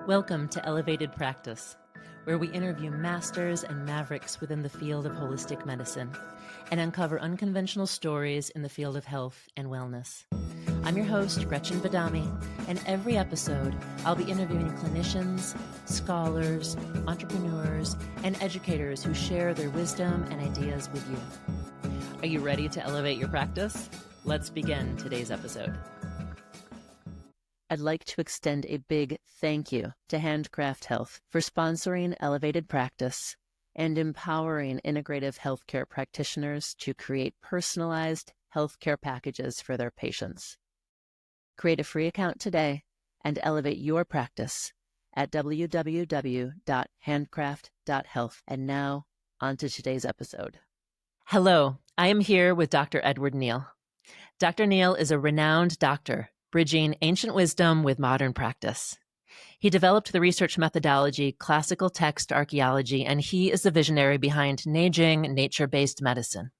Welcome to Elevated Practice, where we interview masters and mavericks within the field of holistic medicine and uncover unconventional stories in the field of health and wellness. I'm your host, Gretchen, and every episode I'll be interviewing clinicians, scholars, entrepreneurs, and educators who share their wisdom and ideas with you. Are you ready to elevate your practice? Let's begin today's episode. I'd like to extend a big thank you to Handcraft Health for sponsoring Elevated Practice and empowering integrative healthcare practitioners to create personalized healthcare packages for their patients. Create a free account today and elevate your practice at www.handcraft.health. And now, on to today's episode. Hello, I am here with Dr. Edward Neal. Dr. Neal is a renowned doctor bridging ancient wisdom with modern practice. He developed the research methodology classical text archaeology, and he is the visionary behind Nei Jing, nature-based medicine.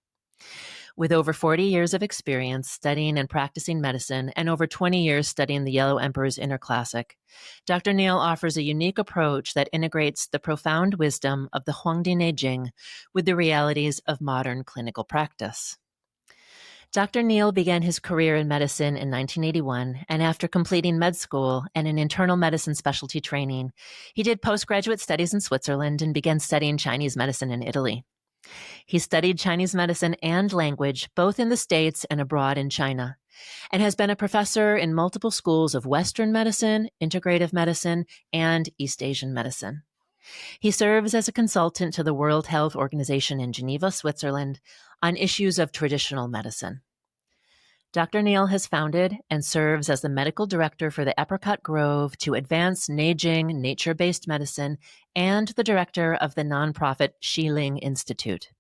With over 40 years of experience studying and practicing medicine and over 20 years studying the Yellow Emperor's Inner Classic, Dr. Neal offers a unique approach that integrates the profound wisdom of the Huangdi Nei Jing with the realities of modern clinical practice. Dr. Neal began his career in medicine in 1981, and after completing med school and an internal medicine specialty training, he did postgraduate studies in Switzerland and began studying Chinese medicine in Italy. He studied Chinese medicine and language both in the States and abroad in China, and has been a professor in multiple schools of Western medicine, integrative medicine, and East Asian medicine. He serves as a consultant to the World Health Organization in Geneva, Switzerland, on issues of traditional medicine. Dr. Neal has founded and serves as the medical director for the Apricot Grove to advance Nei Jing nature-based medicine and the director of the nonprofit Xiling Institute.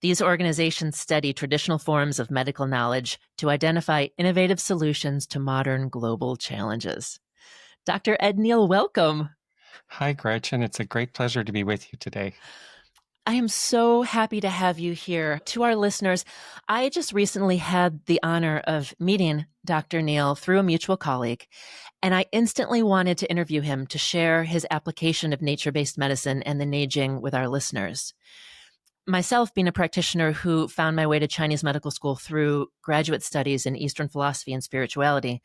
These organizations study traditional forms of medical knowledge to identify innovative solutions to modern global challenges. Dr. Ed Neal, welcome. Hi, Gretchen. It's a great pleasure to be with you today. I am so happy to have you here. To our listeners, I just recently had the honor of meeting Dr. Neal through a mutual colleague, and I instantly wanted to interview him to share his application of nature-based medicine and the Nei Jing with our listeners. Myself, being a practitioner who found my way to Chinese medical school through graduate studies in Eastern philosophy and spirituality,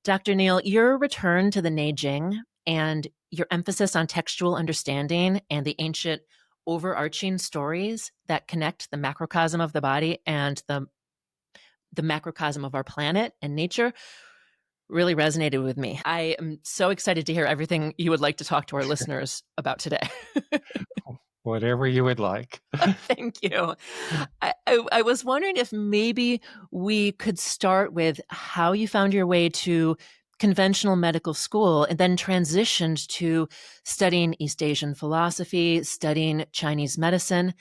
Dr. Neal, your return to the Nei Jing and your emphasis on textual understanding and the ancient overarching stories that connect the macrocosm of the body and the macrocosm of our planet and nature really resonated with me. I am so excited to hear everything you would like to talk to our listeners about today. Whatever you would like. Thank you. I was wondering if maybe we could start with how you found your way to conventional medical school and then transitioned to studying East Asian philosophy, studying Chinese medicine,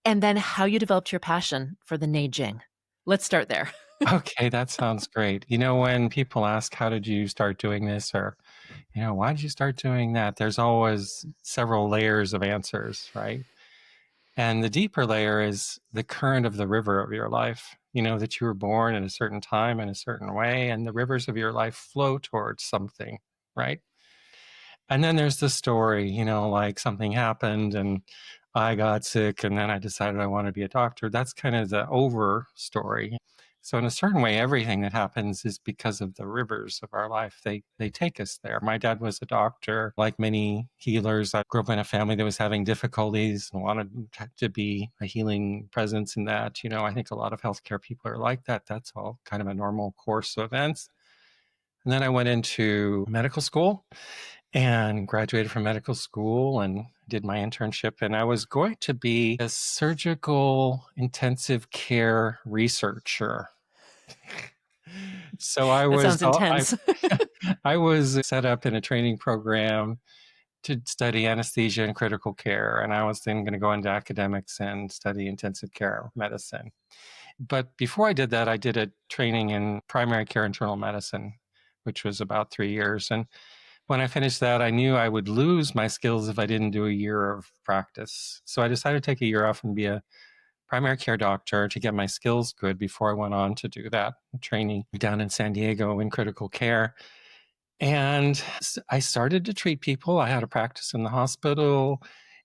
and then how you developed your passion for the Nei Jing. Let's start there. Okay, that sounds great. You know, when people ask, how did you start doing this? Or, why did you start doing that? There's always several layers of answers, right? And the deeper layer is the current of the river of your life. That you were born at a certain time in a certain way, and the rivers of your life flow towards something, right? And then there's the story, like something happened and I got sick and then I decided I want to be a doctor. That's kind of the over story. So in a certain way, everything that happens is because of the rivers of our life. They take us there. My dad was a doctor. Like many healers, I grew up in a family that was having difficulties and wanted to be a healing presence in that. I think a lot of healthcare people are like that. That's all kind of a normal course of events. And then I went into medical school and graduated from medical school and did my internship. And I was going to be a surgical intensive care researcher. So I was, that sounds intense. I was set up in a training program to study anesthesia and critical care. And I was then going to go into academics and study intensive care medicine. But before I did that, I did a training in primary care internal medicine, which was about 3 years. And when I finished that, I knew I would lose my skills if I didn't do a year of practice. So I decided to take a year off and be a primary care doctor to get my skills good before I went on to do that training down in San Diego in critical care. And I started to treat people. I had a practice in the hospital,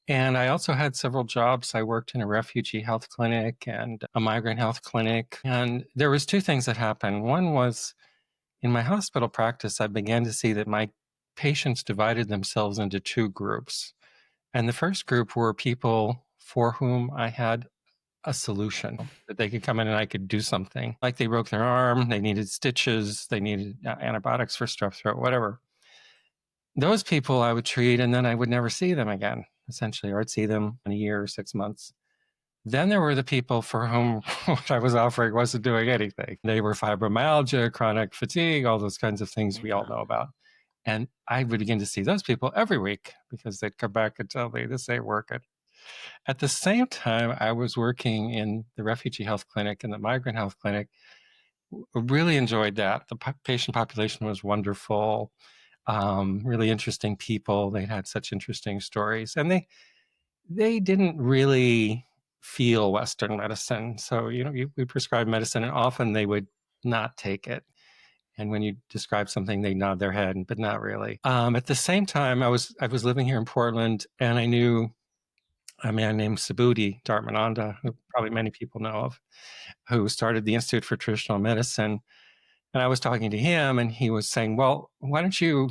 and I also had several jobs. I worked in a refugee health clinic and a migrant health clinic. And there was two things that happened. One was in my hospital practice, I began to see that my patients divided themselves into two groups. And the first group were people for whom I had a solution, that they could come in and I could do something. Like they broke their arm, they needed stitches, they needed antibiotics for strep throat, whatever. Those people I would treat, and then I would never see them again, essentially, or I'd see them in a year or 6 months. Then there were the people for whom what I was offering wasn't doing anything. They were fibromyalgia, chronic fatigue, all those kinds of things we all know about. And I would begin to see those people every week because they'd come back and tell me this ain't working. At the same time, I was working in the refugee health clinic and the migrant health clinic. Really enjoyed that. The patient population was wonderful, really interesting people. They had such interesting stories, and they didn't really feel Western medicine. So, we prescribe medicine, and often they would not take it. And when you describe something, they nod their head, but not really. At the same time, I was living here in Portland, and I knew a man named Subhuti Dharmananda, who probably many people know of, who started the Institute for Traditional Medicine. And I was talking to him, and he was saying, well, why don't you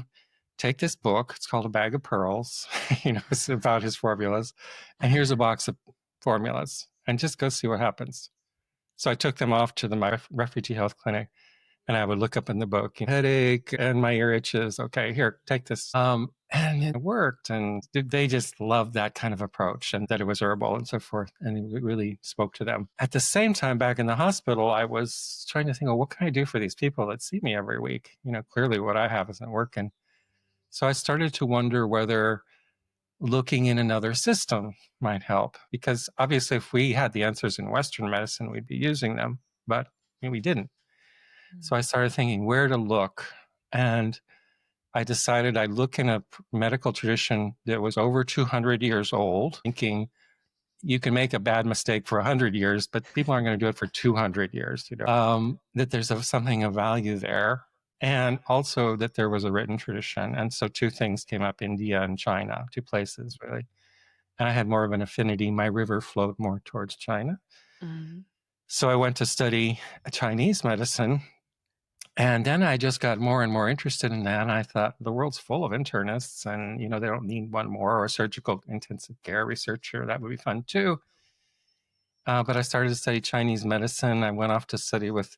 take this book? It's called A Bag of Pearls. It's about his formulas. And here's a box of formulas, and just go see what happens. So I took them off to my refugee health clinic, and I would look up in the book, headache and my ear itches. Okay, here, take this. And it worked. And they just loved that kind of approach and that it was herbal and so forth. And it really spoke to them. At the same time, back in the hospital, I was trying to think, what can I do for these people that see me every week? Clearly what I have isn't working. So I started to wonder whether looking in another system might help. Because obviously, if we had the answers in Western medicine, we'd be using them. But we didn't. So I started thinking where to look. And I decided I'd look in a medical tradition that was over 200 years old, thinking you can make a bad mistake for 100 years, but people aren't going to do it for 200 years. That there's something of value there. And also that there was a written tradition. And so two things came up, India and China, two places really. And I had more of an affinity. My river flowed more towards China. Mm-hmm. So I went to study Chinese medicine. And then I just got more and more interested in that. And I thought the world's full of internists and, they don't need one more, or a surgical intensive care researcher. That would be fun too. But I started to study Chinese medicine. I went off to study with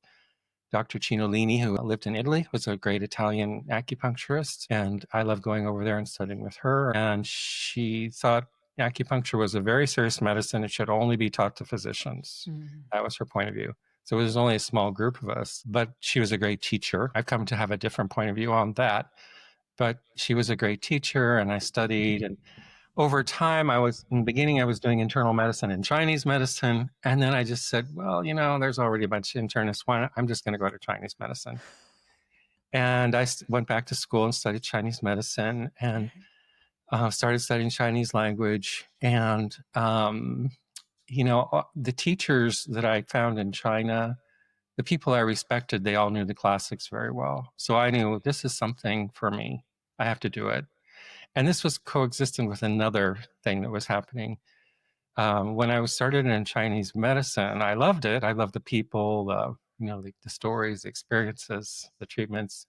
Dr. Cinolini, who lived in Italy, was a great Italian acupuncturist. And I loved going over there and studying with her. And she thought acupuncture was a very serious medicine. It should only be taught to physicians. Mm-hmm. That was her point of view. So it was only a small group of us, but she was a great teacher. I've come to have a different point of view on that. But she was a great teacher, and I studied. And over time, in the beginning, I was doing internal medicine and Chinese medicine. And then I just said, well, there's already a bunch of internists. I'm just going to go to Chinese medicine. And I went back to school and studied Chinese medicine and started studying Chinese language. And the teachers that I found in China, the people I respected, they all knew the classics very well. So I knew this is something for me. I have to do it. And this was coexistent with another thing that was happening. When I was started in Chinese medicine, I loved it. I loved the people, the stories, the experiences, the treatments.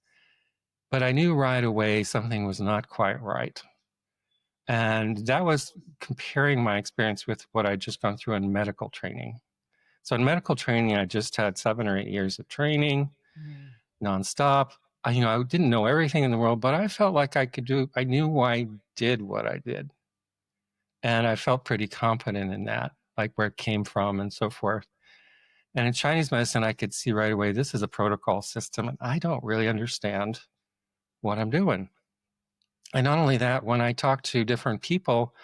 But I knew right away something was not quite right. And that was comparing my experience with what I'd just gone through in medical training. So in medical training, I just had 7 or 8 years of training, nonstop. I didn't know everything in the world, but I felt like I knew why I did what I did. And I felt pretty competent in that, like where it came from and so forth. And in Chinese medicine, I could see right away, this is a protocol system, and I don't really understand what I'm doing. And not only that, when I talk to different people,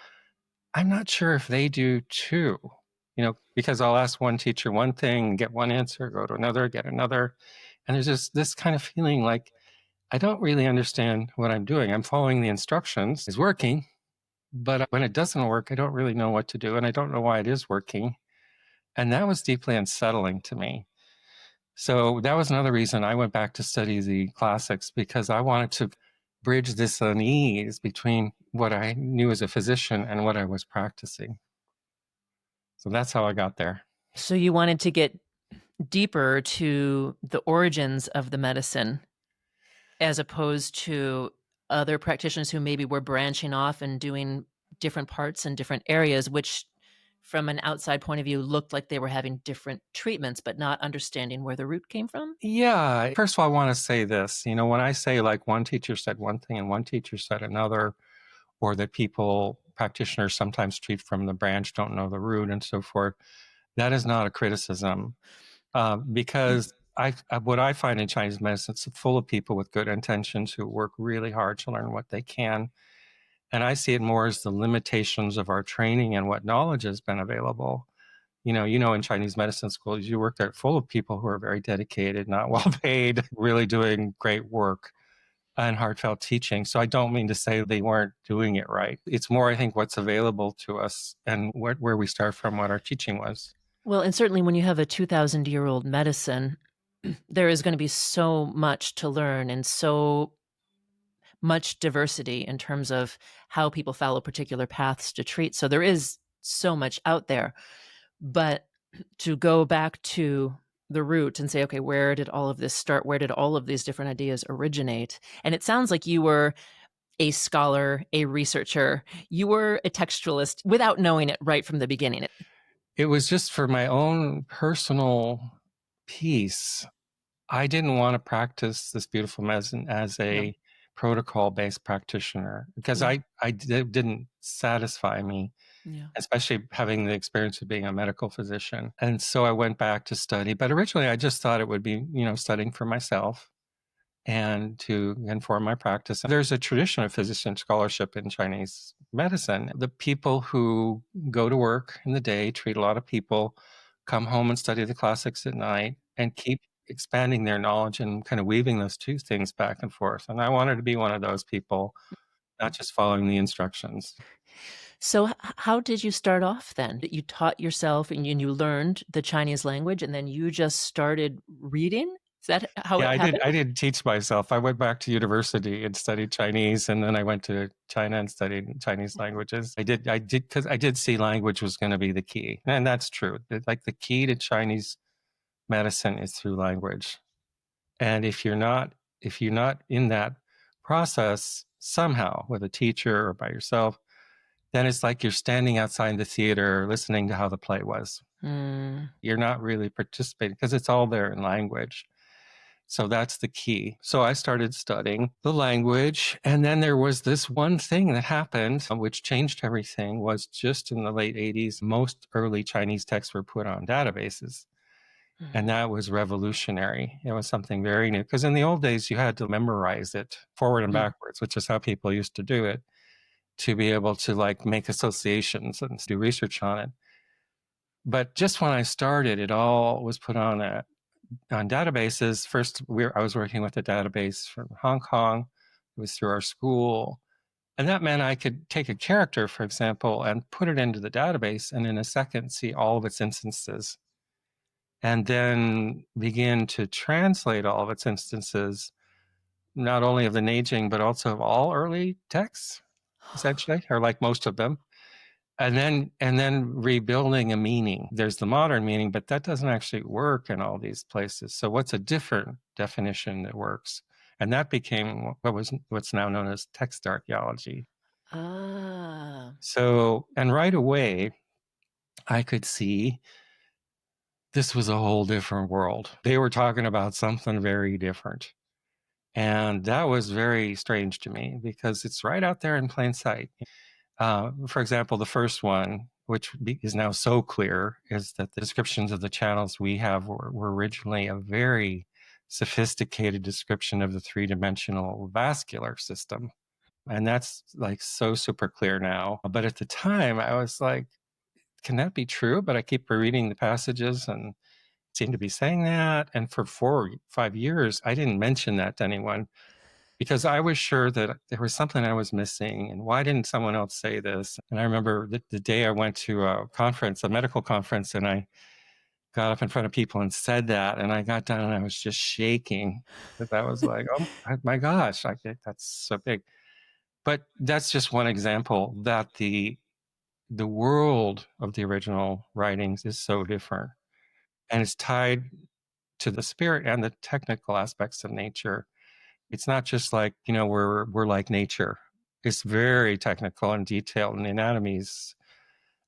I'm not sure if they do too, because I'll ask one teacher one thing, get one answer, go to another, get another. And there's just this kind of feeling like, I don't really understand what I'm doing. I'm following the instructions, it's working, but when it doesn't work, I don't really know what to do. And I don't know why it is working. And that was deeply unsettling to me. So that was another reason I went back to study the classics, because I wanted to bridge this unease between what I knew as a physician and what I was practicing. So that's how I got there. So you wanted to get deeper to the origins of the medicine as opposed to other practitioners who maybe were branching off and doing different parts in different areas, which from an outside point of view looked like they were having different treatments, but not understanding where the root came from? Yeah. First of all, I want to say this. When I say like one teacher said one thing and one teacher said another, or that practitioners sometimes treat from the branch, don't know the root, and so forth, that is not a criticism. Because what I find in Chinese medicine, it's full of people with good intentions who work really hard to learn what they can. And I see it more as the limitations of our training and what knowledge has been available. In Chinese medicine schools, you work there full of people who are very dedicated, not well paid, really doing great work and heartfelt teaching. So I don't mean to say they weren't doing it right. It's more, I think, what's available to us and where we start from, what our teaching was. Well, and certainly when you have a 2,000-year-old medicine, there is going to be so much to learn and so much diversity in terms of how people follow particular paths to treat. So there is so much out there. But to go back to the root and say, okay, where did all of this start? Where did all of these different ideas originate? And it sounds like you were a scholar, a researcher, you were a textualist without knowing it right from the beginning. It was just for my own personal peace. I didn't want to practice this beautiful medicine as a protocol-based practitioner, because it didn't satisfy me, especially having the experience of being a medical physician. And so I went back to study. But originally, I just thought it would be, studying for myself and to inform my practice. There's a tradition of physician scholarship in Chinese medicine. The people who go to work in the day, treat a lot of people, come home and study the classics at night, and keep expanding their knowledge and kind of weaving those two things back and forth. And I wanted to be one of those people, not just following the instructions. So how did you start off then? You taught yourself and you learned the Chinese language and then you just started reading? Is that how it happened? I did teach myself. I went back to university and studied Chinese, and then I went to China and studied Chinese languages. I did because I did see language was going to be the key. And that's true. Like the key to Chinese medicine is through language. And if you're not in that process somehow with a teacher or by yourself, then it's like you're standing outside the theater listening to how the play was. You're not really participating because it's all there in language. So that's the key. So I started studying the language. And then there was this one thing that happened, which changed everything, was just in the late 80s, most early Chinese texts were put on databases. And that was revolutionary. It was something very new. Because in the old days, you had to memorize it forward and backwards, which is how people used to do it, to be able to like make associations and do research on it. But just when I started, it all was put on databases. First, I was working with a database from Hong Kong. It was through our school. And that meant I could take a character, for example, and put it into the database, and in a second see all of its instances. And then begin to translate all of its instances, not only of the Nei Jing, but also of all early texts, essentially, or like most of them. And then rebuilding a meaning. There's the modern meaning, but that doesn't actually work in all these places. So what's a different definition that works? And that became what's now known as text archaeology. So, and right away, I could see this was a whole different world. They were talking about something very different. And that was very strange to me because it's right out there in plain sight. For example, the first one, which is now so clear, is that the descriptions of the channels we have were originally a very sophisticated description of the three-dimensional vascular system. And that's like so super clear now. But at the time, I was like, can that be true? But I keep rereading the passages and seem to be saying that. And for 4-5 years, I didn't mention that to anyone, because I was sure that there was something I was missing. And why didn't someone else say this? And I remember the day I went to a conference, a medical conference, and I got up in front of people and said that, and I got down and I was just shaking. That was like, oh my gosh, that's so big. But that's just one example that the world of the original writings is so different, and it's tied to the spirit and the technical aspects of nature. It's not just like, we're like nature. It's very technical and detailed, and the anatomy's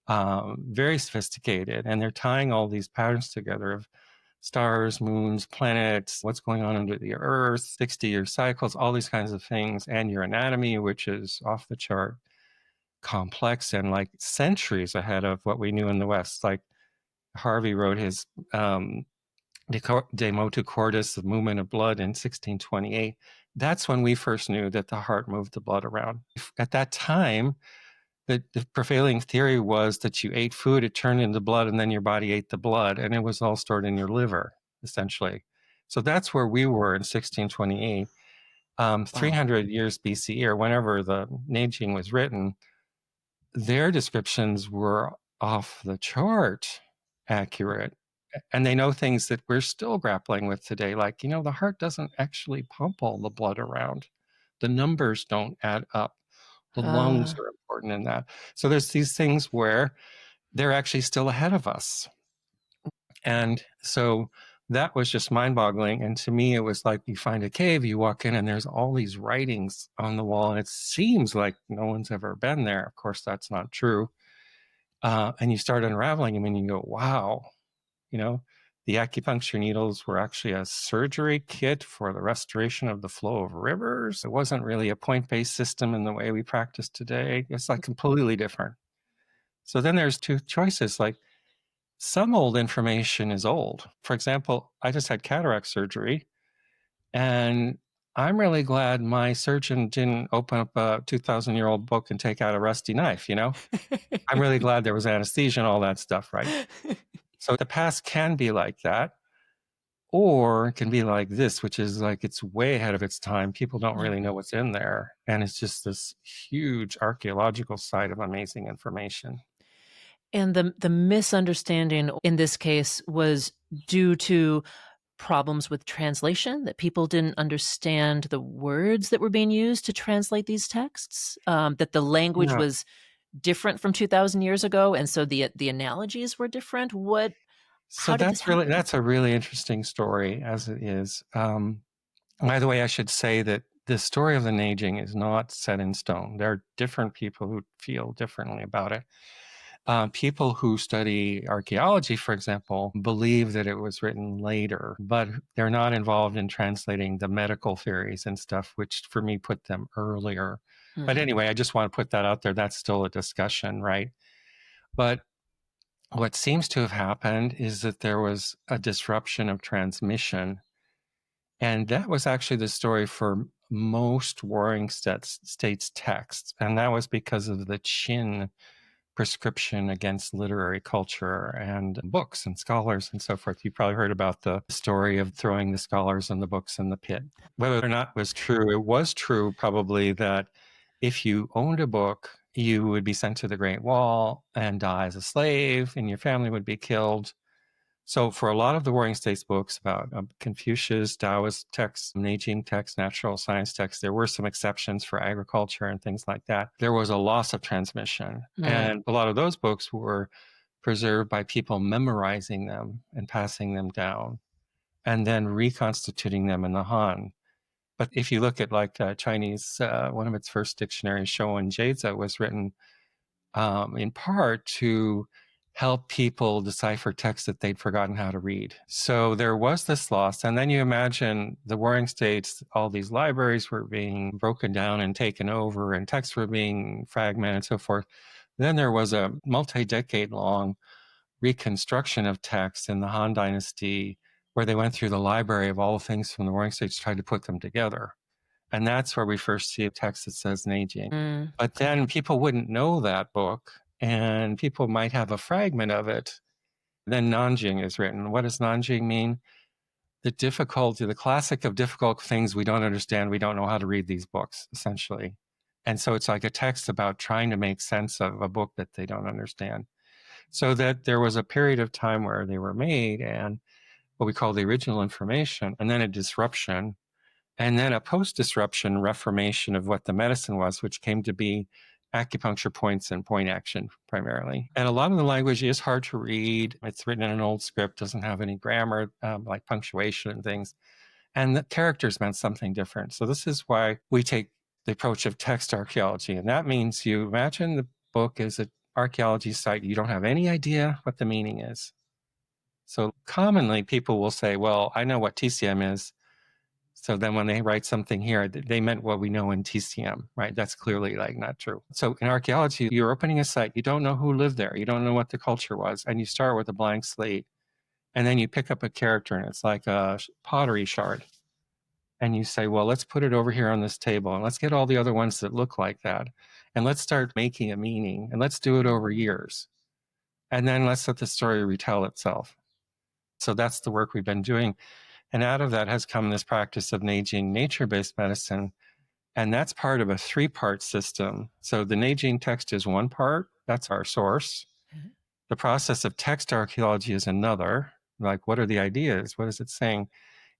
very sophisticated, and they're tying all these patterns together of stars, moons, planets, what's going on under the earth, 60-year cycles, all these kinds of things, and your anatomy, which is off the chart complex and like centuries ahead of what we knew in the West. Like Harvey wrote his De Motu Cordis, the movement of blood, in 1628. That's when we first knew that the heart moved the blood around. At that time, the prevailing theory was that you ate food, it turned into blood, and then your body ate the blood, and it was all stored in your liver, essentially. So that's where we were in 1628. 300 years BCE, or whenever the Nei Jing was written, their descriptions were off the chart accurate. And they know things that we're still grappling with today. Like, the heart doesn't actually pump all the blood around. The numbers don't add up. The lungs are important in that. So there's these things where they're actually still ahead of us. And so that was just mind-boggling. And to me, it was like you find a cave, you walk in, and there's all these writings on the wall, and it seems like no one's ever been there. Of course, that's not true. And you start unraveling them, and you go, wow, the acupuncture needles were actually a surgery kit for the restoration of the flow of rivers. It wasn't really a point-based system in the way we practice today. It's like completely different. So then there's two choices. Like, some old information is old. For example, I just had cataract surgery, and I'm really glad my surgeon didn't open up a 2,000-year-old book and take out a rusty knife, I'm really glad there was anesthesia and all that stuff, right? So the past can be like that, or it can be like this, which is like it's way ahead of its time. People don't really know what's in there, and it's just this huge archaeological site of amazing information. And the misunderstanding in this case was due to problems with translation, that people didn't understand the words that were being used to translate these texts, that the language was different from 2,000 years ago, and so the analogies were different. How did this happen? That's a really interesting story, as it is. By the way, I should say that the story of the Nei Jing is not set in stone. There are different people who feel differently about it. People who study archaeology, for example, believe that it was written later, but they're not involved in translating the medical theories and stuff, which for me put them earlier. But anyway, I just want to put that out there. That's still a discussion, right? But what seems to have happened is that there was a disruption of transmission. And that was actually the story for most Warring States texts. And that was because of the Qin prescription against literary culture and books and scholars and so forth. You probably heard about the story of throwing the scholars and the books in the pit. Whether or not it was true, it was true probably that if you owned a book, you would be sent to the Great Wall and die as a slave, and your family would be killed. So for a lot of the Warring States books about Confucius, Taoist texts, Nei Jing texts, natural science texts, there were some exceptions for agriculture and things like that. There was a loss of transmission. And a lot of those books were preserved by people memorizing them and passing them down and then reconstituting them in the Han. But if you look at like Chinese, one of its first dictionaries, Shouwen Jiezi, was written in part to help people decipher texts that they'd forgotten how to read. So there was this loss. And then you imagine the Warring States, all these libraries were being broken down and taken over, and texts were being fragmented and so forth. Then there was a multi-decade long reconstruction of texts in the Han Dynasty, where they went through the library of all the things from the Warring States, tried to put them together. And that's where we first see a text that says Nei Jing. But then people wouldn't know that book, and people might have a fragment of it. Then Nanjing is written. What does Nanjing mean? The difficulty, the classic of difficult things we don't understand. We don't know how to read these books, essentially. And so it's like a text about trying to make sense of a book that they don't understand. So that there was a period of time where they were made and what we call the original information, and then a disruption, and then a post-disruption reformation of what the medicine was, which came to be acupuncture points and point action primarily. And a lot of the language is hard to read. It's written in an old script, doesn't have any grammar, like punctuation and things. And the characters meant something different. So this is why we take the approach of text archaeology. And that means you imagine the book is an archaeology site. You don't have any idea what the meaning is. So commonly people will say, well, I know what TCM is. So then when they write something here, they meant what we know in TCM, right? That's clearly like not true. So in archaeology, you're opening a site. You don't know who lived there. You don't know what the culture was. And you start with a blank slate. And then you pick up a character and it's like a pottery shard. And you say, well, let's put it over here on this table and let's get all the other ones that look like that. And let's start making a meaning and let's do it over years. And then let's let the story retell itself. So that's the work we've been doing. And out of that has come this practice of Nei Jing nature-based medicine. And that's part of a 3-part system. So the Nei Jing text is one part. That's our source. The process of text archaeology is another. Like, what are the ideas? What is it saying?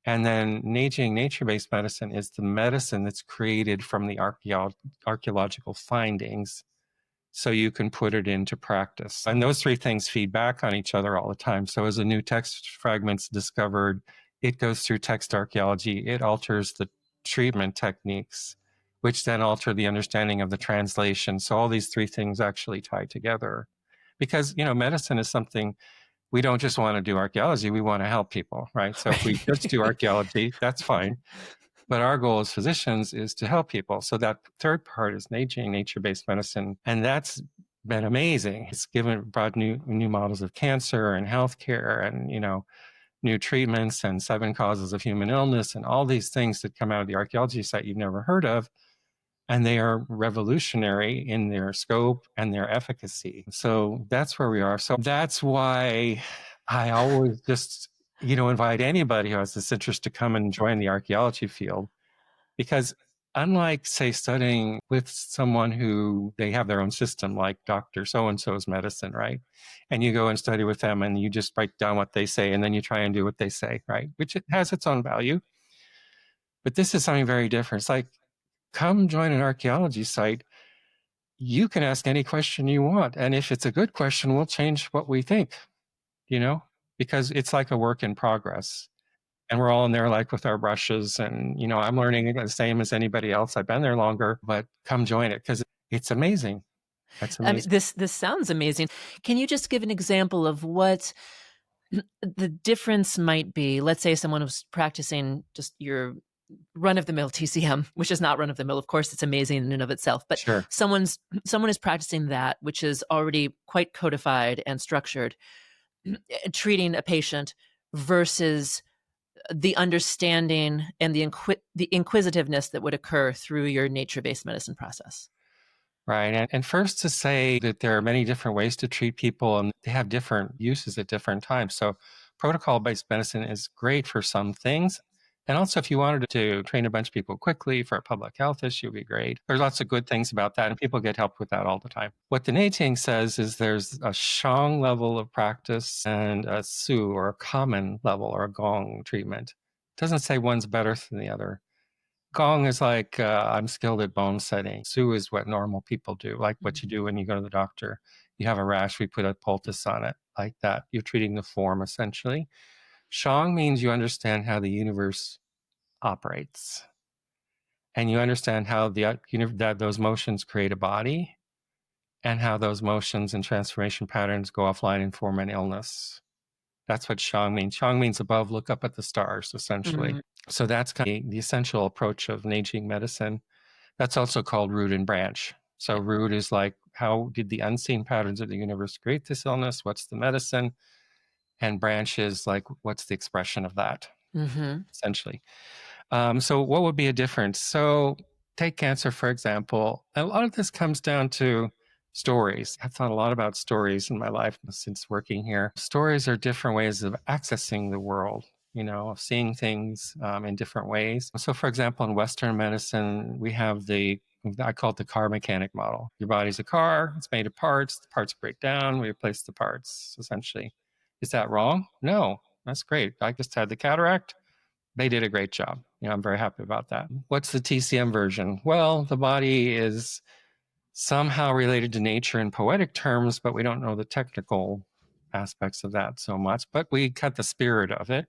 And then Nei Jing nature-based medicine is the medicine that's created from the archaeological findings so you can put it into practice. And those 3 things feed back on each other all the time. So as a new text fragment's discovered, it goes through text archaeology. It alters the treatment techniques, which then alter the understanding of the translation. So all these 3 things actually tie together. Because, medicine is something we don't just want to do archaeology, we want to help people, right? So if we just do archaeology, that's fine. But our goal as physicians is to help people. So that 3rd part is Nei Jing, nature-based medicine. And that's been amazing. It's brought new models of cancer and healthcare and, new treatments and 7 causes of human illness and all these things that come out of the archaeology site you've never heard of. And they are revolutionary in their scope and their efficacy. So that's where we are. So that's why I always just, invite anybody who has this interest to come and join the archaeology field. Because unlike, say, studying with someone who they have their own system, like Dr. So-and-so's medicine, right? And you go and study with them and you just write down what they say and then you try and do what they say, right? Which it has its own value. But this is something very different. It's like, come join an archaeology site. You can ask any question you want. And if it's a good question, we'll change what we think, because it's like a work in progress. And we're all in there like with our brushes and, I'm learning the same as anybody else. I've been there longer, but come join it because it's amazing. That's amazing. This sounds amazing. Can you just give an example of what the difference might be? Let's say someone was practicing just your run-of-the-mill TCM, which is not run-of-the-mill. Of course, it's amazing in and of itself. But sure. someone is practicing that, which is already quite codified and structured, treating a patient versus the understanding and the inquisitiveness that would occur through your nature-based medicine process. Right. And first to say that there are many different ways to treat people and they have different uses at different times. So protocol-based medicine is great for some things. And also, if you wanted to train a bunch of people quickly for a public health issue, would be great. There's lots of good things about that, and people get help with that all the time. What the Nei Jing says is there's a Shang level of practice and a Su or a common level or a Gong treatment. It doesn't say one's better than the other. Gong is like, I'm skilled at bone setting. Su is what normal people do, like what you do when you go to the doctor. You have a rash, we put a poultice on it, like that. You're treating the form, essentially. Shang means you understand how the universe operates. And you understand how that those motions create a body and how those motions and transformation patterns go offline and form an illness. That's what Shang means. Shang means above, look up at the stars, essentially. So that's kind of the essential approach of Nei Jing medicine. That's also called root and branch. So root is like, how did the unseen patterns of the universe create this illness? What's the medicine? And branch is like, what's the expression of that, essentially. So what would be a difference? So take cancer, for example. A lot of this comes down to stories. I've thought a lot about stories in my life since working here. Stories are different ways of accessing the world, of seeing things in different ways. So for example, in Western medicine, we have the I call it the car mechanic model. Your body's a car, it's made of parts, the parts break down, we replace the parts, essentially. Is that wrong? No, that's great. I just had the cataract. They did a great job. I'm very happy about that. What's the TCM version? Well, the body is somehow related to nature in poetic terms, but we don't know the technical aspects of that so much, but we cut the spirit of it.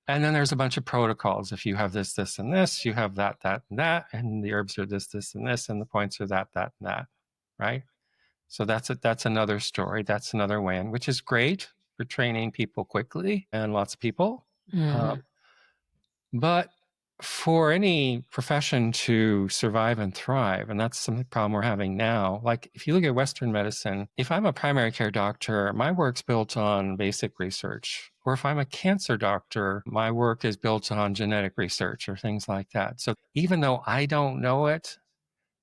And then there's a bunch of protocols. If you have this, this, and this, you have that, that, and that, and the herbs are this, this, and this, and the points are that, that, and that, right? So that's another story. That's another way in, which is great for training people quickly and lots of people. But for any profession to survive and thrive, and that's some problem we're having now, like if you look at Western medicine, if I'm a primary care doctor, my work's built on basic research. Or if I'm a cancer doctor, my work is built on genetic research or things like that. So even though I don't know it,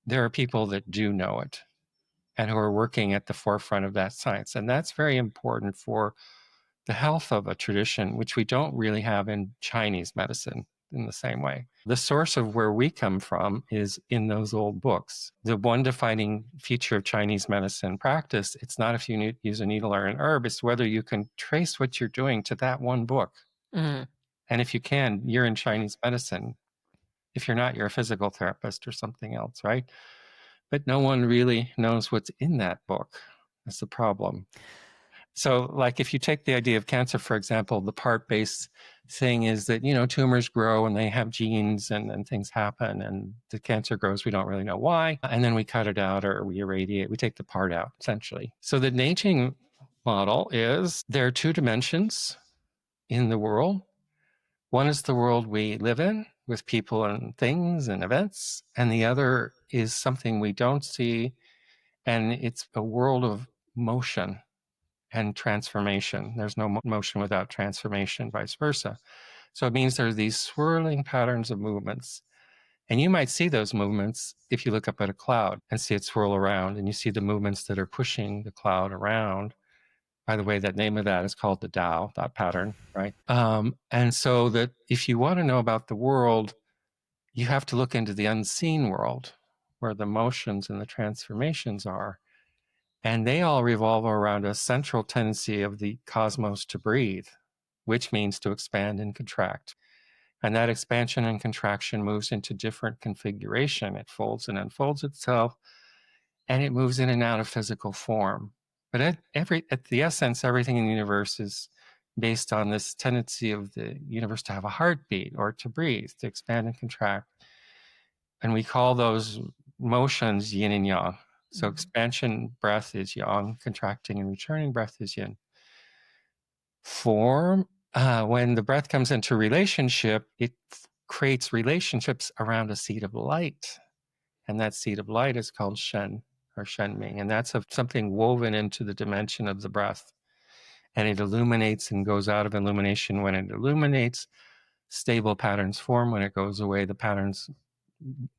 there are people that do know it and who are working at the forefront of that science. And that's very important for the health of a tradition, which we don't really have in Chinese medicine in the same way. The source of where we come from is in those old books. The one defining feature of Chinese medicine practice, it's not if you use a needle or an herb, it's whether you can trace what you're doing to that one book. And if you can, you're in Chinese medicine. If you're not, you're a physical therapist or something else, right? But no one really knows what's in that book. That's the problem. So like if you take the idea of cancer, for example, the part-based thing is that, tumors grow and they have genes and things happen and the cancer grows. We don't really know why. And then we cut it out or we irradiate. We take the part out, essentially. So the Nei Jing model is there are two dimensions in the world. One is the world we live in with people and things and events. And the other is something we don't see. And it's a world of motion and transformation. There's no motion without transformation, vice versa. So it means there are these swirling patterns of movements. And you might see those movements if you look up at a cloud and see it swirl around, and you see the movements that are pushing the cloud around. By the way, that name of that is called the Tao, that pattern, right? And so that if you want to know about the world, you have to look into the unseen world where the motions and the transformations are. And they all revolve around a central tendency of the cosmos to breathe, which means to expand and contract. And that expansion and contraction moves into different configuration. It folds and unfolds itself, and it moves in and out of physical form. But at the essence, everything in the universe is based on this tendency of the universe to have a heartbeat or to breathe, to expand and contract. And we call those motions yin and yang. So expansion breath is yang, contracting and returning breath is yin. Form, when the breath comes into relationship, it creates relationships around a seed of light. And that seed of light is called Shen or Shenming. And that's something woven into the dimension of the breath. And it illuminates and goes out of illumination. When it illuminates, stable patterns form. When it goes away, the patterns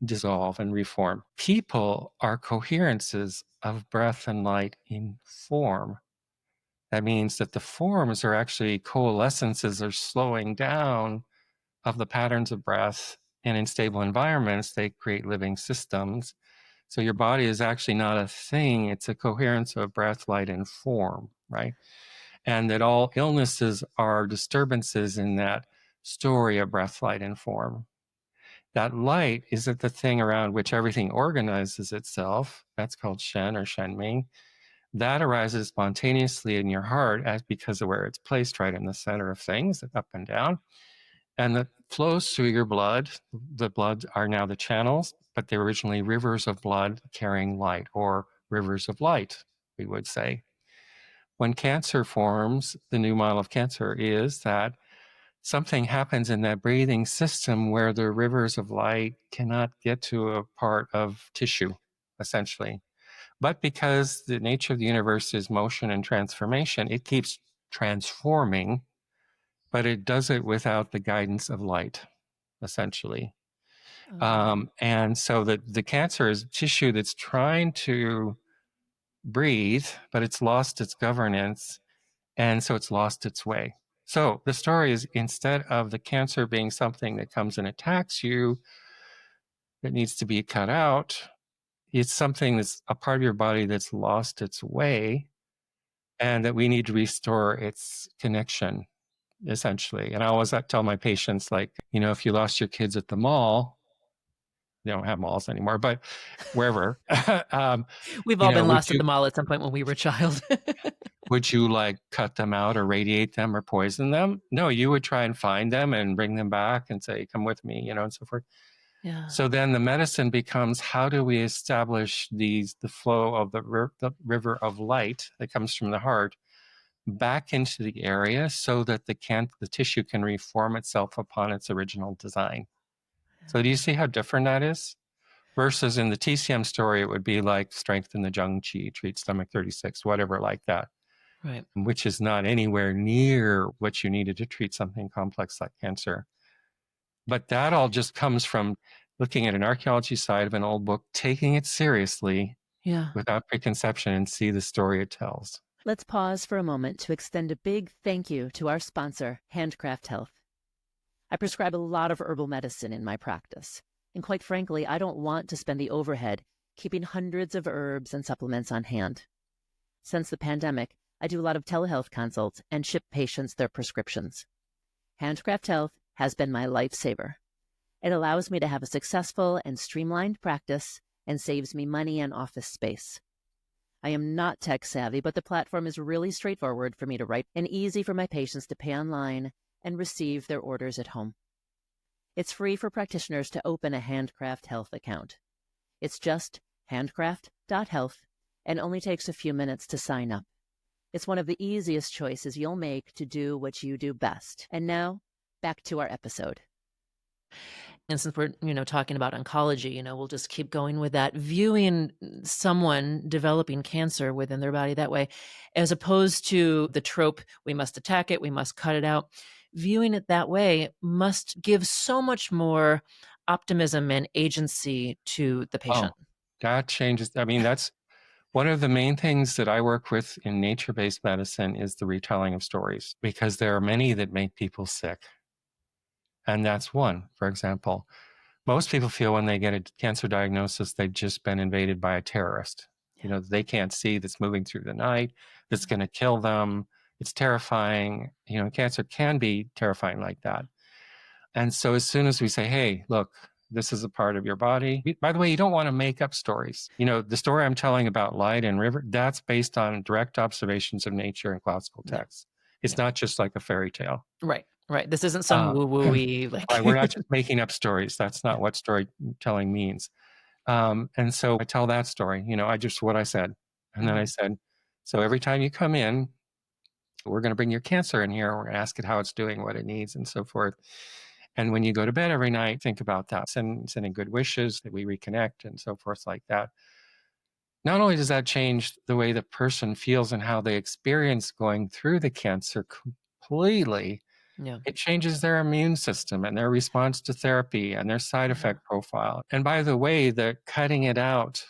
dissolve and reform. People are coherences of breath and light in form. That means that the forms are actually coalescences or slowing down of the patterns of breath. And in stable environments, they create living systems. So your body is actually not a thing. It's a coherence of breath, light, and form, right? And that all illnesses are disturbances in that story of breath, light, and form. That light is the thing around which everything organizes itself. That's called Shen or Shenming. That arises spontaneously in your heart because of where it's placed, right in the center of things, up and down. And that flows through your blood. The blood are now the channels, but they're originally rivers of blood carrying light, or rivers of light, we would say. When cancer forms, the new model of cancer is that something happens in that breathing system where the rivers of light cannot get to a part of tissue, essentially. But because the nature of the universe is motion and transformation, it keeps transforming, but it does it without the guidance of light, essentially. And so the cancer is tissue that's trying to breathe, but it's lost its governance, and so it's lost its way. So the story is, instead of the cancer being something that comes and attacks you, that needs to be cut out. It's something that's a part of your body that's lost its way and that we need to restore its connection, essentially. And I always tell my patients, like, if you lost your kids at the mall, they don't have malls anymore, but wherever, We've all been lost at the mall at some point when we were a child. Would you like cut them out or radiate them or poison them? No, you would try and find them and bring them back and say, come with me, and so forth. Yeah. So then the medicine becomes, how do we establish the flow of the river of light that comes from the heart back into the area so that the tissue can reform itself upon its original design. So do you see how different that is? Versus in the TCM story, it would be like strengthen the Zheng Qi, treat stomach 36, whatever like that. Right. Which is not anywhere near what you needed to treat something complex like cancer. But that all just comes from looking at an archaeology side of an old book, taking it seriously without preconception, and see the story it tells. Let's pause for a moment to extend a big thank you to our sponsor, Handcraft Health. I prescribe a lot of herbal medicine in my practice, and quite frankly, I don't want to spend the overhead keeping hundreds of herbs and supplements on hand. Since the pandemic, I do a lot of telehealth consults and ship patients their prescriptions. Handcraft Health has been my lifesaver. It allows me to have a successful and streamlined practice and saves me money and office space. I am not tech savvy, but the platform is really straightforward for me to write and easy for my patients to pay online and receive their orders at home. It's free for practitioners to open a Handcraft Health account. It's just handcraft.health and only takes a few minutes to sign up. It's one of the easiest choices you'll make to do what you do best. And now, back to our episode. And since we're, talking about oncology, we'll just keep going with that, viewing someone developing cancer within their body that way, as opposed to the trope, we must attack it, we must cut it out. Viewing it that way must give so much more optimism and agency to the patient. Oh, that changes. I mean, that's one of the main things that I work with in nature-based medicine is the retelling of stories, because there are many that make people sick. And that's one, for example. Most people feel when they get a cancer diagnosis, they've just been invaded by a terrorist. They can't see, that's moving through the night, that's going to kill them. It's terrifying. Cancer can be terrifying like that. And so as soon as we say, hey, look, this is a part of your body. By the way, you don't want to make up stories. The story I'm telling about light and river, that's based on direct observations of nature and classical texts. It's not just like a fairy tale. Right. Right. This isn't some woo-woo-y like. Right, we're not just making up stories. That's not what storytelling means. And so I tell that story. What I said, and then I said, so every time you come in, we're going to bring your cancer in here. We're going to ask it how it's doing, what it needs, and so forth. And when you go to bed every night, think about that. Sending good wishes that we reconnect and so forth like that. Not only does that change the way the person feels and how they experience going through the cancer completely, it changes their immune system and their response to therapy and their side effect profile. And by the way, the cutting it out,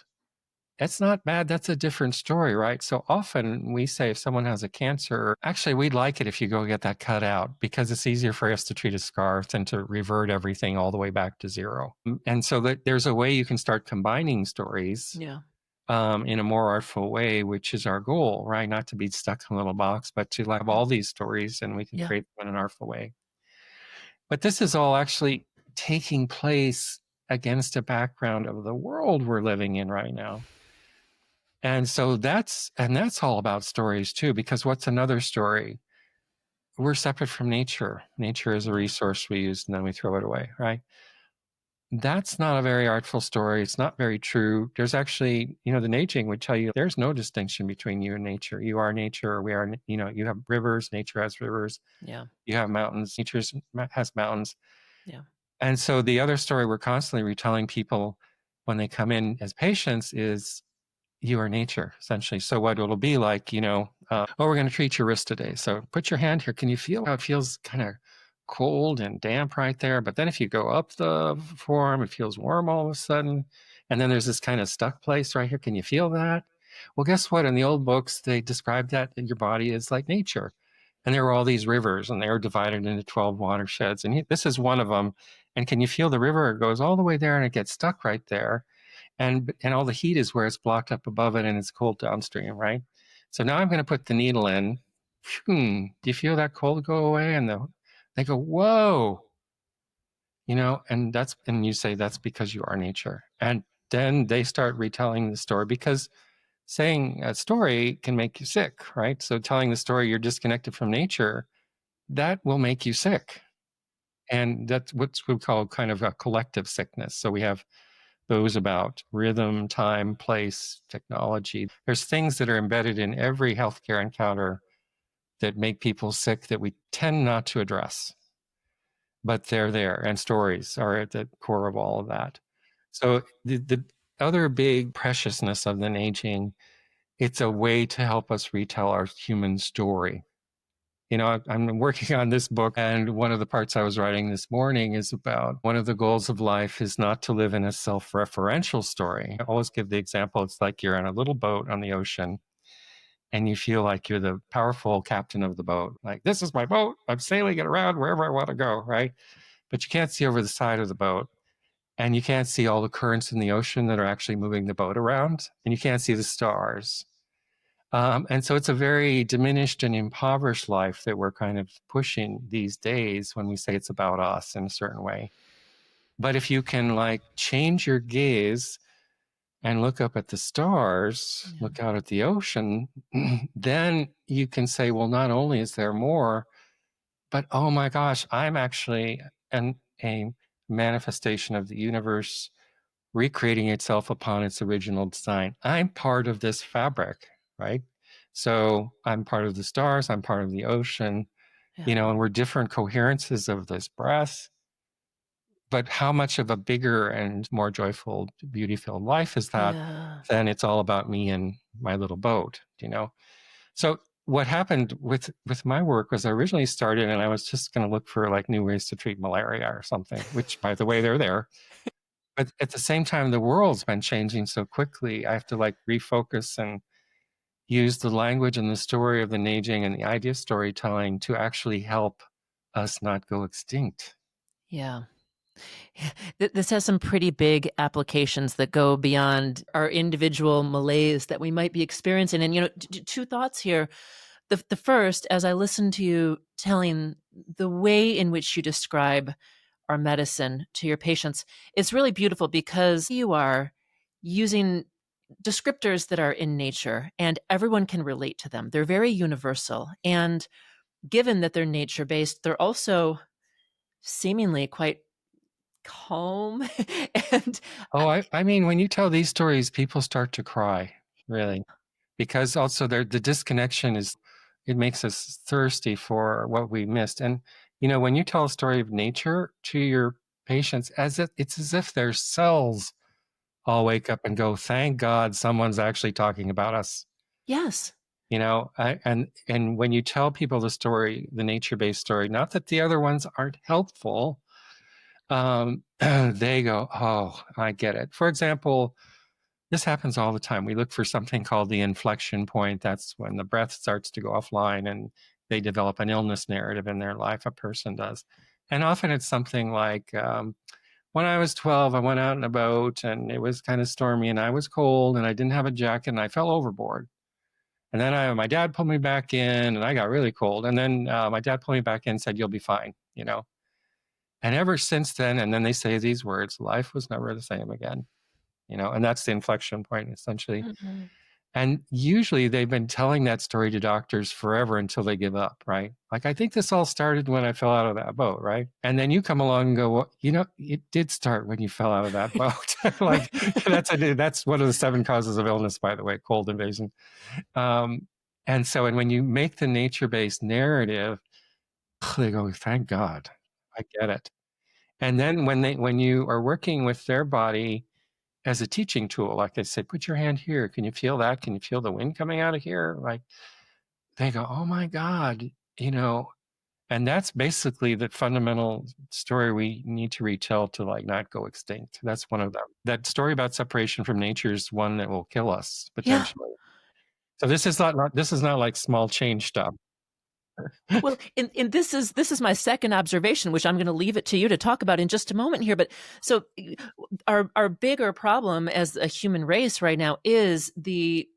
that's not bad. That's a different story, right? So often we say if someone has a cancer, actually, we'd like it if you go get that cut out, because it's easier for us to treat a scar than to revert everything all the way back to zero. And so there's a way you can start combining stories in a more artful way, which is our goal, right? Not to be stuck in a little box, but to have all these stories and we can create them in an artful way. But this is all actually taking place against a background of the world we're living in right now. And so that's all about stories too, because what's another story? We're separate from nature. Nature is a resource we use and then we throw it away, right? That's not a very artful story. It's not very true. There's actually, the Nei Jing would tell you there's no distinction between you and nature. You are nature. We are, you have rivers. Nature has rivers. Yeah. You have mountains. Nature has mountains. Yeah. And so the other story we're constantly retelling people when they come in as patients is you are nature, essentially. So what it'll be like, we're going to treat your wrist today. So put your hand here. Can you feel how it feels kind of cold and damp right there? But then if you go up the forearm, it feels warm all of a sudden. And then there's this kind of stuck place right here. Can you feel that? Well, guess what? In the old books, they described that in your body as like nature. And there were all these rivers, and they were divided into 12 watersheds. And this is one of them. And can you feel the river? It goes all the way there and it gets stuck right there. And all the heat is where it's blocked up above it and it's cold downstream, right? So now I'm going to put the needle in. Do you feel that cold go away? And they go, whoa, and you say that's because you are nature. And then they start retelling the story, because saying a story can make you sick, right? So telling the story you're disconnected from nature, that will make you sick. And that's what we call kind of a collective sickness. So we have those about rhythm, time, place, technology. There's things that are embedded in every healthcare encounter that make people sick that we tend not to address, but they're there, and stories are at the core of all of that. So the other big preciousness of the Nei Jing, it's a way to help us retell our human story. I'm working on this book, and one of the parts I was writing this morning is about one of the goals of life is not to live in a self-referential story. I always give the example, it's like you're on a little boat on the ocean, and you feel like you're the powerful captain of the boat. Like, this is my boat. I'm sailing it around wherever I want to go, right? But you can't see over the side of the boat, and you can't see all the currents in the ocean that are actually moving the boat around, and you can't see the stars. And so it's a very diminished and impoverished life that we're kind of pushing these days when we say it's about us in a certain way. But if you can change your gaze and look up at the stars, look out at the ocean, then you can say, well, not only is there more, but oh my gosh, I'm actually a manifestation of the universe recreating itself upon its original design. I'm part of this fabric, right? So I'm part of the stars, I'm part of the ocean, and we're different coherences of this breath. But how much of a bigger and more joyful, beauty-filled life is that? Then it's all about me and my little boat, So what happened with my work was I originally started and I was just going to look for new ways to treat malaria or something, which, by the way, they're there. But at the same time, the world's been changing so quickly. I have to refocus and use the language and the story of the Nei Jing and the idea of storytelling to actually help us not go extinct. Yeah. This has some pretty big applications that go beyond our individual malaise that we might be experiencing. And, two thoughts here. The first, as I listen to you telling the way in which you describe our medicine to your patients, it's really beautiful because you are using descriptors that are in nature and everyone can relate to them. They're very universal. And given that they're nature based, they're also seemingly quite calm. And I mean, when you tell these stories, people start to cry, really, because also the disconnection it makes us thirsty for what we missed. And, when you tell a story of nature to your patients, it's as if their cells all wake up and go, thank God someone's actually talking about us. yes. And when you tell people the story, the nature-based story, not that the other ones aren't helpful, they go, oh, I get it. For example, this happens all the time. We look for something called the inflection point. That's when the breath starts to go offline and they develop an illness narrative in their life, a person does. And often it's something like, when I was 12, I went out in a boat and it was kind of stormy and I was cold and I didn't have a jacket and I fell overboard. And then my dad pulled me back in and I got really cold. And then my dad pulled me back in and said, you'll be fine, And ever since then, and then they say these words, life was never the same again, and that's the inflection point, essentially. Mm-hmm. And usually they've been telling that story to doctors forever until they give up, right? I think this all started when I fell out of that boat, right? And then you come along and go, well, it did start when you fell out of that boat. That's one of the 7 causes of illness, by the way, cold invasion. And when you make the nature-based narrative, they go, thank God, I get it. And then when you are working with their body as a teaching tool, like I said, put your hand here. Can you feel that? Can you feel the wind coming out of here? They go, oh my God, and that's basically the fundamental story we need to retell to not go extinct. That's one of them. That story about separation from nature is one that will kill us potentially. So this is not like small change stuff. Well, and this is my second observation, which I'm going to leave it to you to talk about in just a moment here. But so our bigger problem as a human race right now is the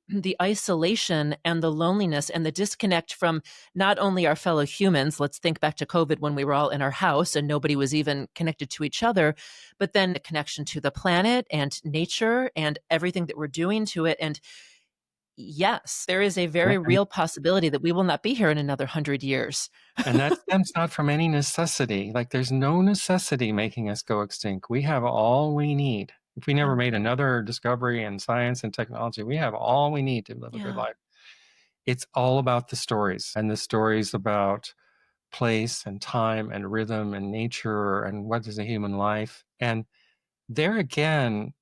isolation and the loneliness and the disconnect from not only our fellow humans. Let's think back to COVID when we were all in our house and nobody was even connected to each other, but then the connection to the planet and nature and everything that we're doing to it. And yes, there is a Yeah, very real possibility that we will not be here in another 100 years. and that stems not from any necessity. Like there's no necessity making us go extinct. We have all we need. If we never Yeah. made another discovery in science and technology, we have all we need to live a good Yeah. life. It's all about the stories, and the stories about place and time and rhythm and nature and what is a human life. And there again,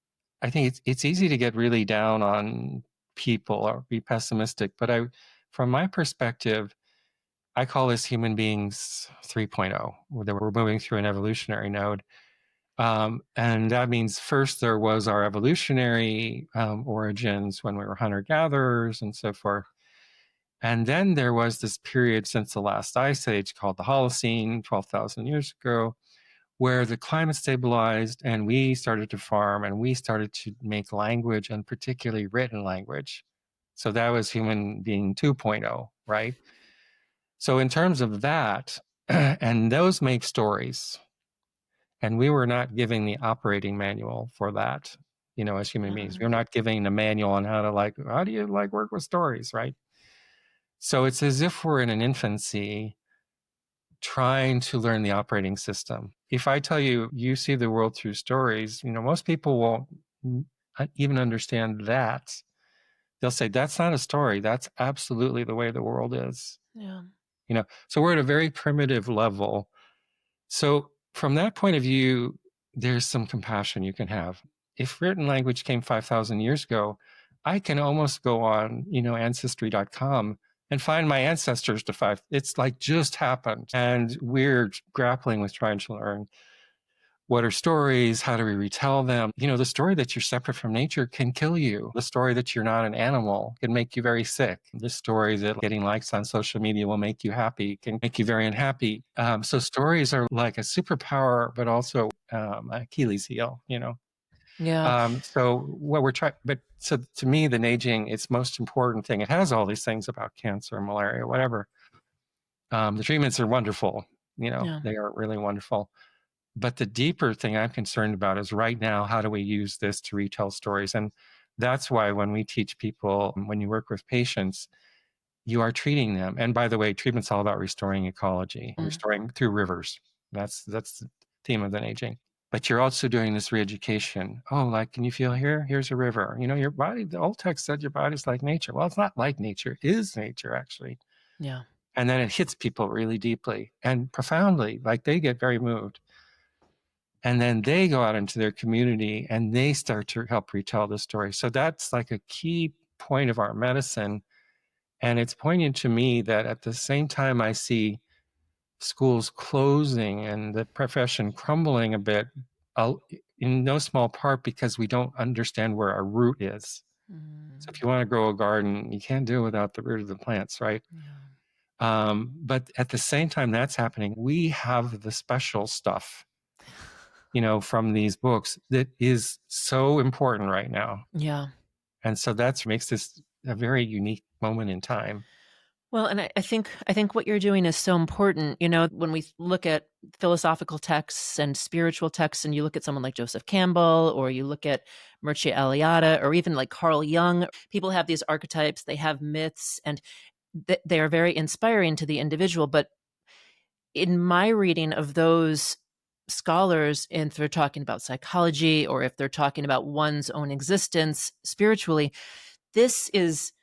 I think it's easy to get really down on people or be pessimistic. But from my perspective, I call this human beings 3.0, that we're moving through an evolutionary node. And that means first there was our evolutionary origins when we were hunter-gatherers and so forth. And then there was this period since the last ice age called the Holocene, 12,000 years ago, where the climate stabilized and we started to farm and we started to make language, and particularly written language. So that was human being 2.0, right? So in terms of that, and those make stories, and we were not giving the operating manual for that, as human beings. We're not giving a manual on how do you work with stories, right? So it's as if we're in an infancy trying to learn the operating system. If I tell you, you see the world through stories, most people won't even understand that. They'll say, that's not a story. That's absolutely the way the world is. Yeah. So we're at a very primitive level. So from that point of view, there's some compassion you can have. If written language came 5,000 years ago, I can almost go on, ancestry.com and find my ancestors to five. It's like just happened. And we're grappling with trying to learn what are stories? How do we retell them? The story that you're separate from nature can kill you. The story that you're not an animal can make you very sick. The story that getting likes on social media will make you happy can make you very unhappy. So stories are like a superpower, but also Achilles heel, Yeah. So what we're trying, but so to me, the Nei Jing, its most important thing, it has all these things about cancer, malaria, whatever. The treatments are wonderful, Yeah. they are really wonderful. But the deeper thing I'm concerned about is right now, how do we use this to retell stories? And that's why when we teach people, when you work with patients, you are treating them. And by the way, treatment's all about restoring ecology, restoring through rivers. That's the theme of the Nei Jing. But you're also doing this re-education. Oh, can you feel here? Here's a river. Your body, the old text said your body's like nature. Well, it's not like nature. It is nature, actually. Yeah. And then it hits people really deeply and profoundly. They get very moved. And then they go out into their community and they start to help retell the story. So that's like a key point of our medicine. And it's poignant to me that at the same time I see schools closing and the profession crumbling a bit, in no small part because we don't understand where our root is. So if you want to grow a garden, you can't do it without the root of the plants, right? Yeah. But at the same time that's happening, we have the special stuff, from these books that is so important right now. Yeah. And so that makes this a very unique moment in time. Well, and I think what you're doing is so important. When we look at philosophical texts and spiritual texts, and you look at someone like Joseph Campbell, or you look at Mircea Eliade, or even like Carl Jung, people have these archetypes, they have myths, and they are very inspiring to the individual. But in my reading of those scholars, and if they're talking about psychology or if they're talking about one's own existence spiritually, this is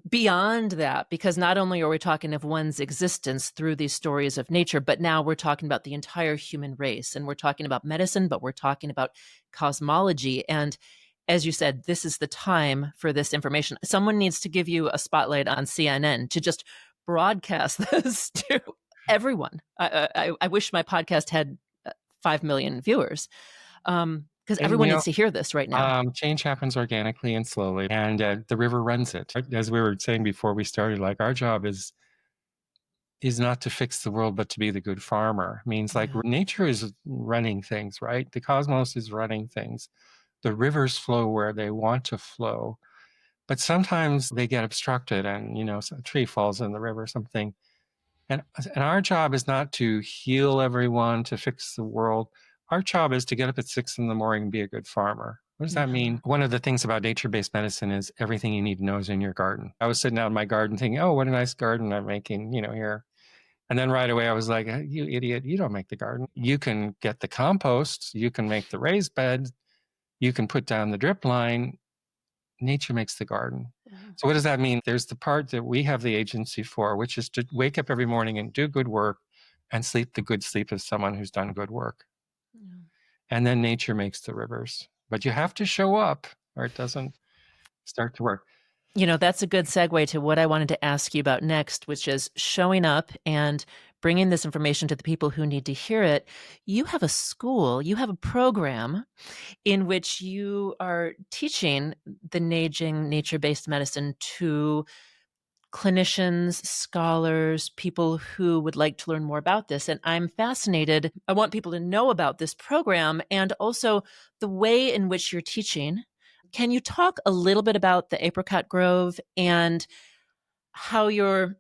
beyond that, because not only are we talking of one's existence through these stories of nature, but now we're talking about the entire human race, and we're talking about medicine, but we're talking about cosmology. And as you said, this is the time for this information. Someone needs to give you a spotlight on CNN to just broadcast this to everyone. I wish my podcast had 5 million viewers. Because And, everyone needs to hear this right now. change happens organically and slowly, and the river runs it. As we were saying before we started, like our job is not to fix the world, but to be the good farmer. Means like Yeah. nature is running things, right? The cosmos is running things. The rivers flow where they want to flow, but sometimes they get obstructed, and a tree falls in the river or something. And our job is not to heal everyone, to fix the world. Our job is to get up at 6 in the morning and be a good farmer. What does that mean? One of the things about nature-based medicine is everything you need to know is in your garden. I was sitting out in my garden thinking, oh, what a nice garden I'm making, here. And then right away I was like, you idiot, you don't make the garden. You can get the compost, you can make the raised bed, you can put down the drip line. Nature makes the garden. So what does that mean? There's the part that we have the agency for, which is to wake up every morning and do good work and sleep the good sleep of someone who's done good work. Yeah. And then nature makes the rivers. But you have to show up or it doesn't start to work. That's a good segue to what I wanted to ask you about next, which is showing up and bringing this information to the people who need to hear it. You have a school, you have a program in which you are teaching the Nei Jing nature-based medicine to clinicians, scholars, people who would like to learn more about this. And I'm fascinated. I want people to know about this program and also the way in which you're teaching. Can you talk a little bit about the Apricot Grove and how you're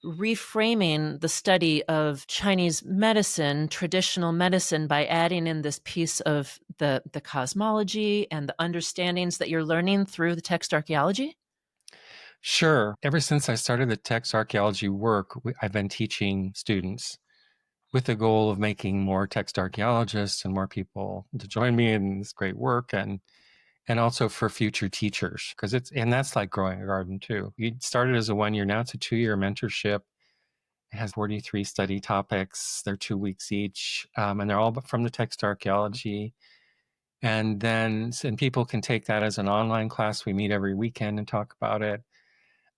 reframing the study of Chinese medicine, traditional medicine, by adding in this piece of the cosmology and the understandings that you're learning through the text archaeology? Sure. Ever since I started the text archaeology work, I've been teaching students with the goal of making more text archaeologists and more people to join me in this great work, and also for future teachers, because that's like growing a garden too. You started as a 1 year, now it's a 2-year mentorship. It has 43 study topics. They're 2 weeks each, and they're all from the text archaeology. And people can take that as an online class. We meet every weekend and talk about it.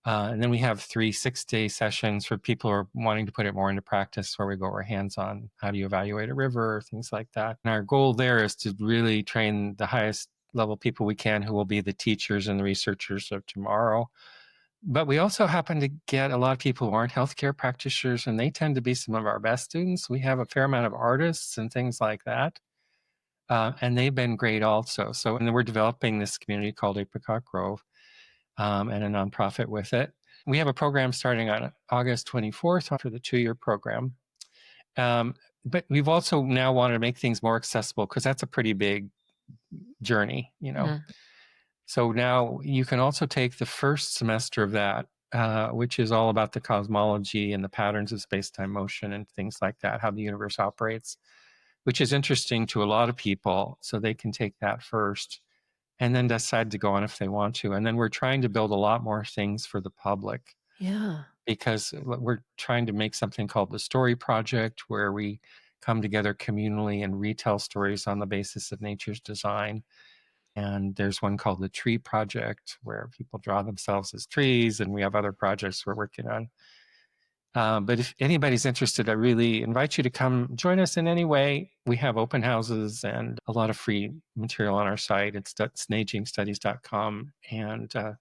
And then we have 3 6-day sessions for people who are wanting to put it more into practice, where we go over hands-on, how do you evaluate a river, things like that. And our goal there is to really train the highest level people we can, who will be the teachers and the researchers of tomorrow. But we also happen to get a lot of people who aren't healthcare practitioners, and they tend to be some of our best students. We have a fair amount of artists and things like that. And they've been great also. And then we're developing this community called Apricot Grove, and a nonprofit with it. We have a program starting on August 24th for the 2-year program. But we've also now wanted to make things more accessible, because that's a pretty big journey, Mm-hmm. So now you can also take the first semester of that, which is all about the cosmology and the patterns of space-time motion and things like that, how the universe operates, which is interesting to a lot of people. So they can take that first and then decide to go on if they want to. And then we're trying to build a lot more things for the public. Yeah. Because we're trying to make something called the Story Project, where we come together communally and retell stories on the basis of nature's design. And there's one called the Tree Project, where people draw themselves as trees, and we have other projects we're working on. But if anybody's interested, I really invite you to come join us in any way. We have open houses and a lot of free material on our site. It's neijingstudies.com. And the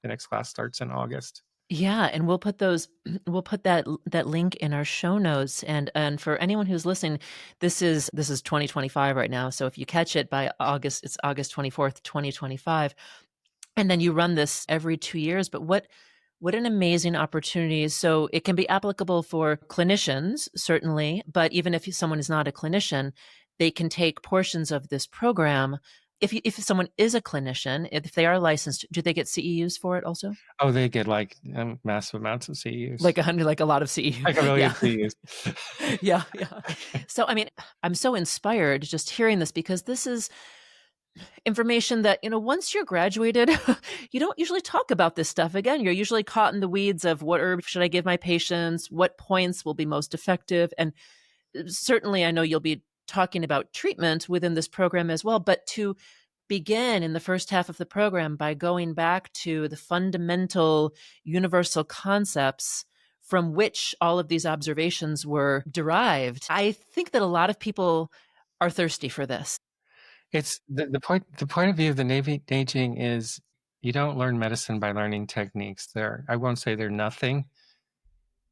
next class starts in August. Yeah, and we'll put that link in our show notes. And for anyone who's listening, this is 2025 right now. So if you catch it by August, it's August 24th, 2025. And then you run this every 2 years. But what an amazing opportunity. So it can be applicable for clinicians, certainly, but even if someone is not a clinician, they can take portions of this program. If someone is a clinician, if they are licensed, do they get CEUs for it also? Oh, they get like massive amounts of CEUs. Like a lot of CEUs. Like a million CEUs. Yeah. So, I mean, I'm so inspired just hearing this, because this is information that, once you're graduated, you don't usually talk about this stuff again. You're usually caught in the weeds of what herb should I give my patients, what points will be most effective. And certainly I know you'll be talking about treatment within this program as well, but to begin in the first half of the program by going back to the fundamental universal concepts from which all of these observations were derived. I think that a lot of people are thirsty for this. It's the point of view of the Nei Jing is you don't learn medicine by learning techniques. I won't say they're nothing,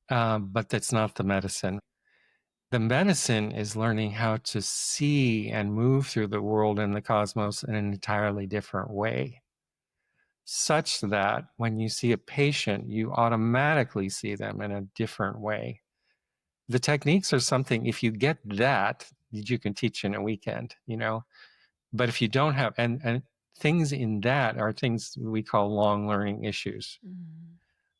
but that's not the medicine. The medicine is learning how to see and move through the world and the cosmos in an entirely different way, such that when you see a patient, you automatically see them in a different way. The techniques are something, if you get that, you can teach in a weekend, But if you don't have, and things in that are things we call long learning issues.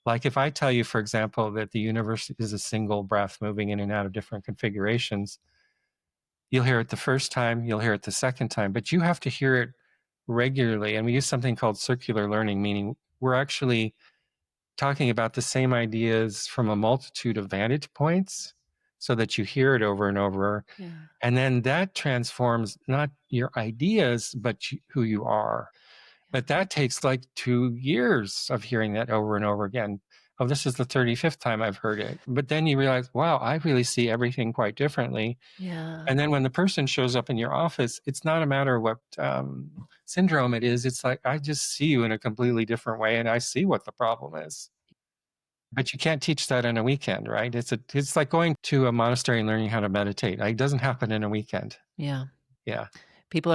Like if I tell you, for example, that the universe is a single breath moving in and out of different configurations, you'll hear it the first time, you'll hear it the second time, but you have to hear it regularly. And we use something called circular learning, meaning we're actually talking about the same ideas from a multitude of vantage points so that you hear it over and over. Yeah. And then that transforms not your ideas, but who you are. But that takes like 2 years of hearing that over and over again. Oh, this is the 35th time I've heard it. But then you realize, wow, I really see everything quite differently. Yeah. And then when the person shows up in your office, it's not a matter of what syndrome it is. It's like, I just see you in a completely different way and I see what the problem is. But you can't teach that in a weekend, right? It's like going to a monastery and learning how to meditate. It doesn't happen in a weekend. Yeah. Yeah. People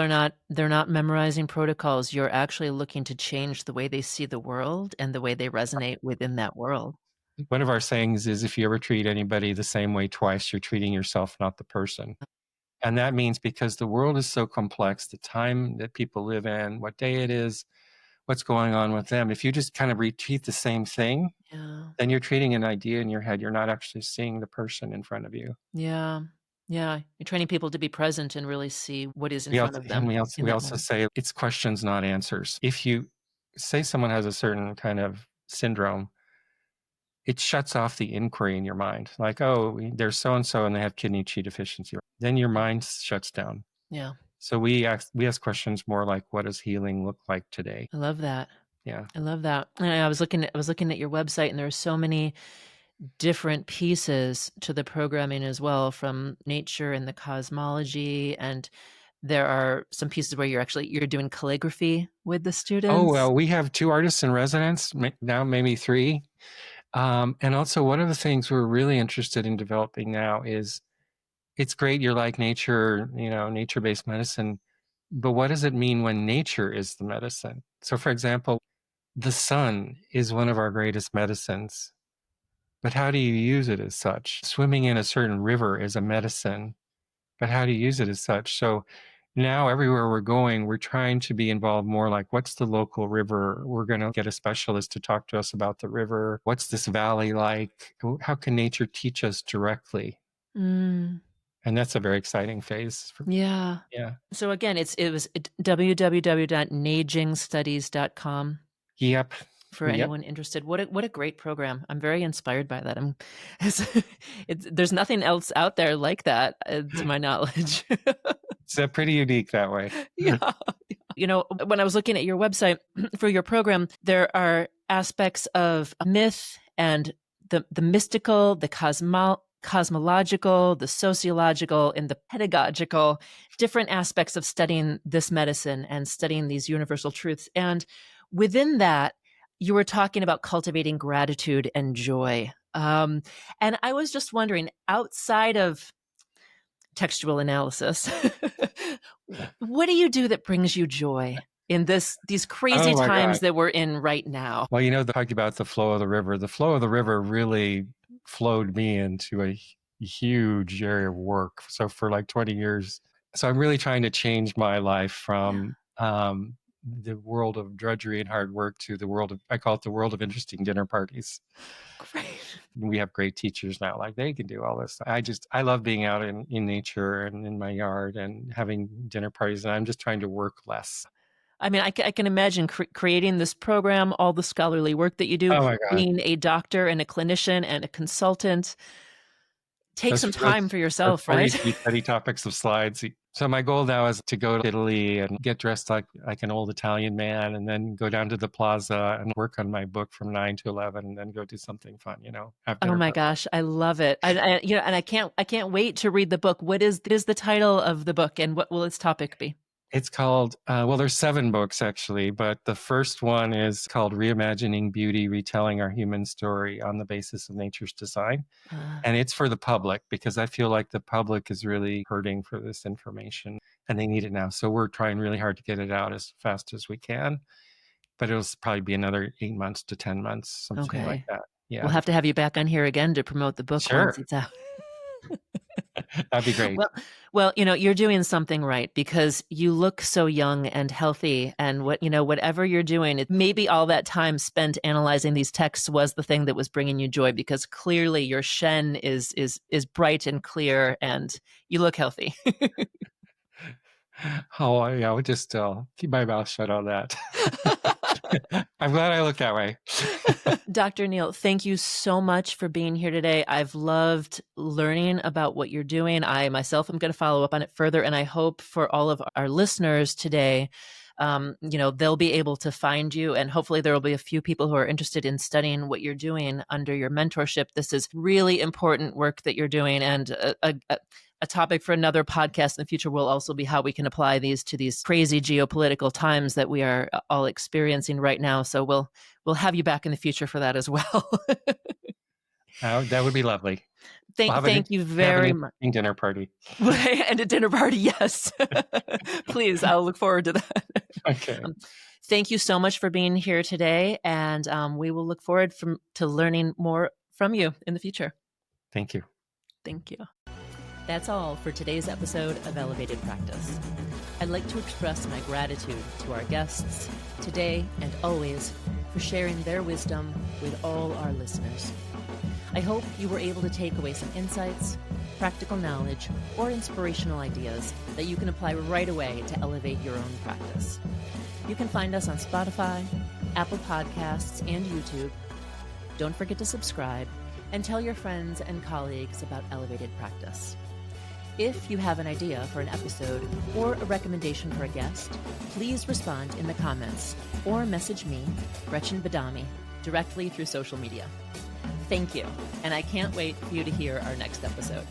they're not memorizing protocols. You're actually looking to change the way they see the world and the way they resonate within that world. One of our sayings is if you ever treat anybody the same way twice, you're treating yourself, not the person. And that means because the world is so complex, the time that people live in, what day it is, what's going on with them, if you just kind of repeat the same thing, then you're treating an idea in your head. You're not actually seeing the person in front of you. Yeah. Yeah. You're training people to be present and really see what is in front of them. We also say it's questions, not answers. If you say someone has a certain kind of syndrome, it shuts off the inquiry in your mind. Like, oh, there's so-and-so and they have kidney Qi deficiency. Then your mind shuts down. Yeah. So we ask questions more like, what does healing look like today? I love that. Yeah. I love that. And I was looking at your website and there are so many different pieces to the programming as well, from nature and the cosmology, and there are some pieces where you're doing calligraphy with the students. Oh, well, we have 2 artists in residence, now maybe 3. And also one of the things we're really interested in developing now is it's great you're like nature, nature-based medicine, but what does it mean when nature is the medicine? So for example, the sun is one of our greatest medicines, but how do you use it as such? Swimming in a certain river is a medicine, but how do you use it as such? So now everywhere we're going, we're trying to be involved more like, what's the local river? We're going to get a specialist to talk to us about the river. What's this valley like? How can nature teach us directly? And that's a very exciting phase. Yeah. So again, it was www.neijingstudies.com. Yep. For anyone interested. What a great program. I'm very inspired by that. There's nothing else out there like that, to my knowledge. It's pretty unique that way. Yeah. When I was looking at your website for your program, there are aspects of myth and the mystical, the cosmological, the sociological, and the pedagogical, different aspects of studying this medicine and studying these universal truths. And within that, you were talking about cultivating gratitude and joy. And I was just wondering, outside of textual analysis, what do you do that brings you joy in these crazy times that we're in right now? Well, talking about the flow of the river. The flow of the river really flowed me into a huge area of work. So for like 20 years. So I'm really trying to change my life from the world of drudgery and hard work to I call it the world of interesting dinner parties. Great. We have great teachers now, like they can do all this. I love being out in nature and in my yard and having dinner parties, and I'm just trying to work less. I mean, I can imagine creating this program, all the scholarly work that you do, being a doctor and a clinician and a consultant. Take some time for yourself, right? 30 topics of slides. So my goal now is to go to Italy and get dressed like an old Italian man, and then go down to the plaza and work on my book from 9 to 11, and then go do something fun. Oh my gosh, I love it! And I can't wait to read the book. What is the title of the book, and what will its topic be? It's called, well, there's 7 books actually, but the first one is called Reimagining Beauty, Retelling Our Human Story on the Basis of Nature's Design. And it's for the public because I feel like the public is really hurting for this information and they need it now. So we're trying really hard to get it out as fast as we can, but it'll probably be another 8 months to 10 months, something like that. Yeah. We'll have to have you back on here again to promote the book Sure. once it's out. That'd be great. Well, you're doing something right because you look so young and healthy, and whatever you're doing, maybe all that time spent analyzing these texts was the thing that was bringing you joy, because clearly your Shen is bright and clear, and you look healthy. Oh, yeah, I would just keep my mouth shut on that. I'm glad I look that way. Dr. Neal, thank you so much for being here today. I've loved learning about what you're doing. I myself am going to follow up on it further, and I hope for all of our listeners today, they'll be able to find you, and hopefully there will be a few people who are interested in studying what you're doing under your mentorship. This is really important work that you're doing, and a topic for another podcast in the future will also be how we can apply these to these crazy geopolitical times that we are all experiencing right now. So we'll have you back in the future for that as well. That would be lovely. Thank you very much. Dinner party. And a dinner party, yes. Please, I'll look forward to that. Okay. Thank you so much for being here today, and we will look forward to learning more from you in the future. Thank you. Thank you. That's all for today's episode of Elevated Practice. I'd like to express my gratitude to our guests today and always for sharing their wisdom with all our listeners. I hope you were able to take away some insights, practical knowledge, or inspirational ideas that you can apply right away to elevate your own practice. You can find us on Spotify, Apple Podcasts, and YouTube. Don't forget to subscribe and tell your friends and colleagues about Elevated Practice. If you have an idea for an episode or a recommendation for a guest, please respond in the comments or message me, Gretchen Badami, directly through social media. Thank you, and I can't wait for you to hear our next episode.